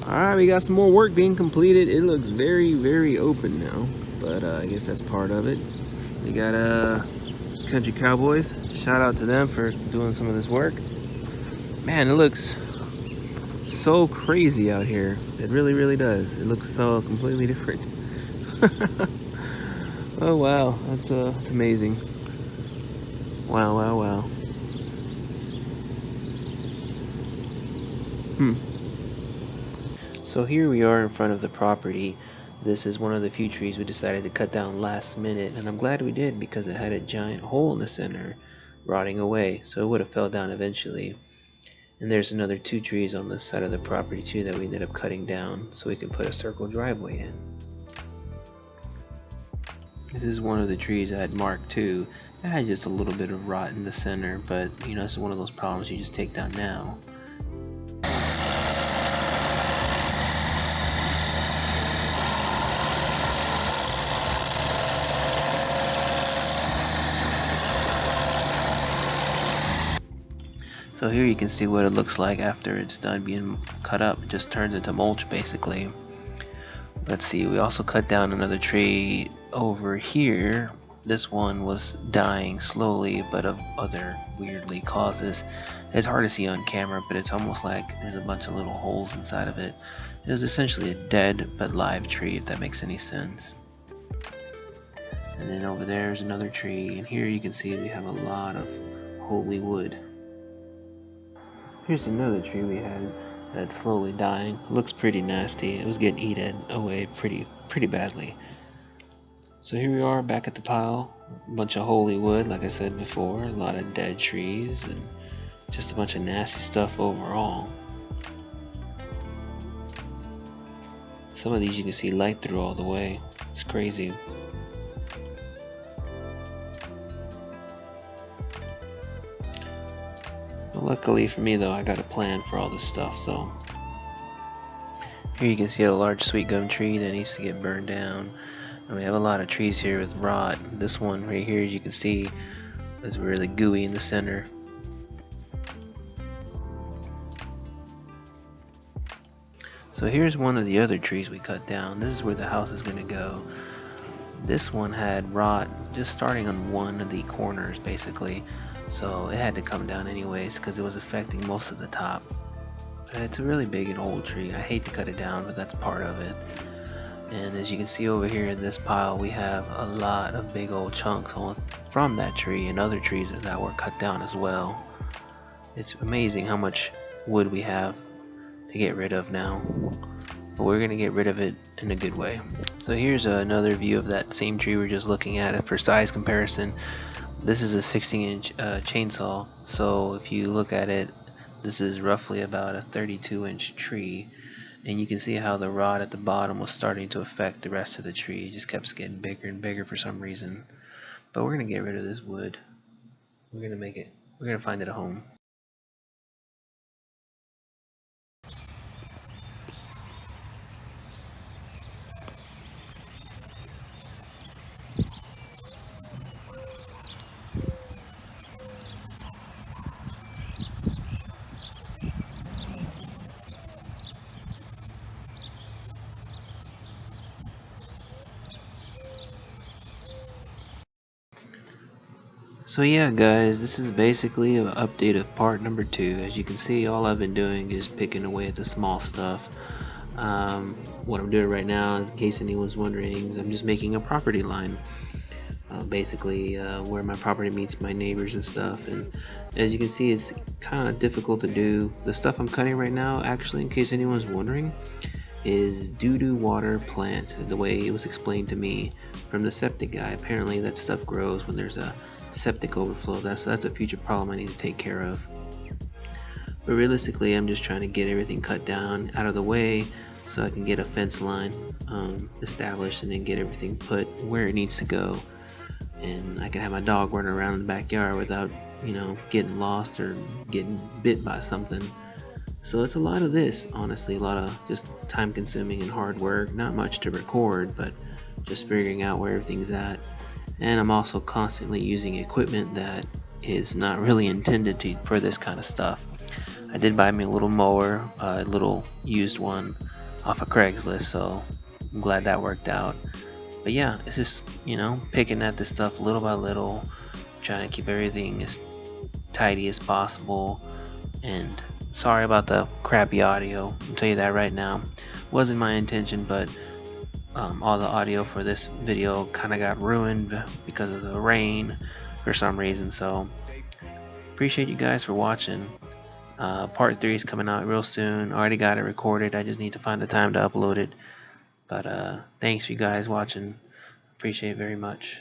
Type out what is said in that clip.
Alright, we got some more work being completed. It looks very, very open now, but I guess that's part of it. We got Country Cowboys. Shout out to them for doing some of this work. Man, it looks so crazy out here. It really, really does. It looks so completely different. Oh wow, that's amazing. Wow, wow, wow. So here we are in front of the property. This is one of the few trees we decided to cut down last minute, and I'm glad we did because it had a giant hole in the center, rotting away, so it would have fell down eventually. And there's another 2 trees on this side of the property too that we ended up cutting down so we can put a circle driveway in. This is one of the trees I had marked too. It had just a little bit of rot in the center, but you know, it's one of those problems you just take down now. So here you can see what it looks like after it's done being cut up. It just turns into mulch basically. Let's see, we also cut down another tree over here. This one was dying slowly, but of other weirdly causes. It's hard to see on camera, but it's almost like there's a bunch of little holes inside of it. It was essentially a dead but live tree, if that makes any sense. And then over there's another tree, and here you can see we have a lot of holy wood. Here's another tree we had that's slowly dying. Looks pretty nasty. It was getting eaten away pretty badly. So here we are back at the pile. A bunch of holy wood, like I said before. A lot of dead trees and just a bunch of nasty stuff overall. Some of these you can see light through all the way. It's crazy. Luckily for me though, I got a plan for all this stuff, so. Here you can see a large sweet gum tree that needs to get burned down. And we have a lot of trees here with rot. This one right here, as you can see, is really gooey in the center. So here's one of the other trees we cut down. This is where the house is going to go. This one had rot just starting on one of the corners basically. So it had to come down anyways because it was affecting most of the top. But it's a really big and old tree. I hate to cut it down, but that's part of it. And as you can see over here in this pile, we have a lot of big old chunks from that tree and other trees that were cut down as well. It's amazing how much wood we have to get rid of now. But we're going to get rid of it in a good way. So here's another view of that same tree we were just looking at for size comparison. This is a 16-inch chainsaw, so if you look at it, this is roughly about a 32-inch tree, and you can see how the rod at the bottom was starting to affect the rest of the tree. It just kept getting bigger and bigger for some reason. But we're going to get rid of this wood. We're going to find it a home. So yeah guys, this is basically an update of part number 2. As you can see, all I've been doing is picking away at the small stuff. What I'm doing right now, in case anyone's wondering, is I'm just making a property line. Basically where my property meets my neighbors and stuff, and as you can see, it's kind of difficult to do. The stuff I'm cutting right now, actually, in case anyone's wondering, is doo-doo water plant, the way it was explained to me from the septic guy. Apparently that stuff grows when there's a septic overflow. That's a future problem I need to take care of. But realistically, I'm just trying to get everything cut down out of the way so I can get a fence line established and then get everything put where it needs to go, and I can have my dog running around in the backyard without, you know, getting lost or getting bit by something. So it's a lot of this, honestly, a lot of just time consuming and hard work. Not much to record, but just figuring out where everything's at. And I'm also constantly using equipment that is not really intended for this kind of stuff. I did buy me a little mower, a little used one off of Craigslist, so I'm glad that worked out. But yeah, it's just, picking at this stuff little by little, trying to keep everything as tidy as possible. And sorry about the crappy audio, I'll tell you that right now. Wasn't my intention, but all the audio for this video kind of got ruined because of the rain for some reason. So appreciate you guys for watching. Part 3 is coming out real soon. Already got it recorded. I just need to find the time to upload it. But thanks for you guys watching. Appreciate it very much.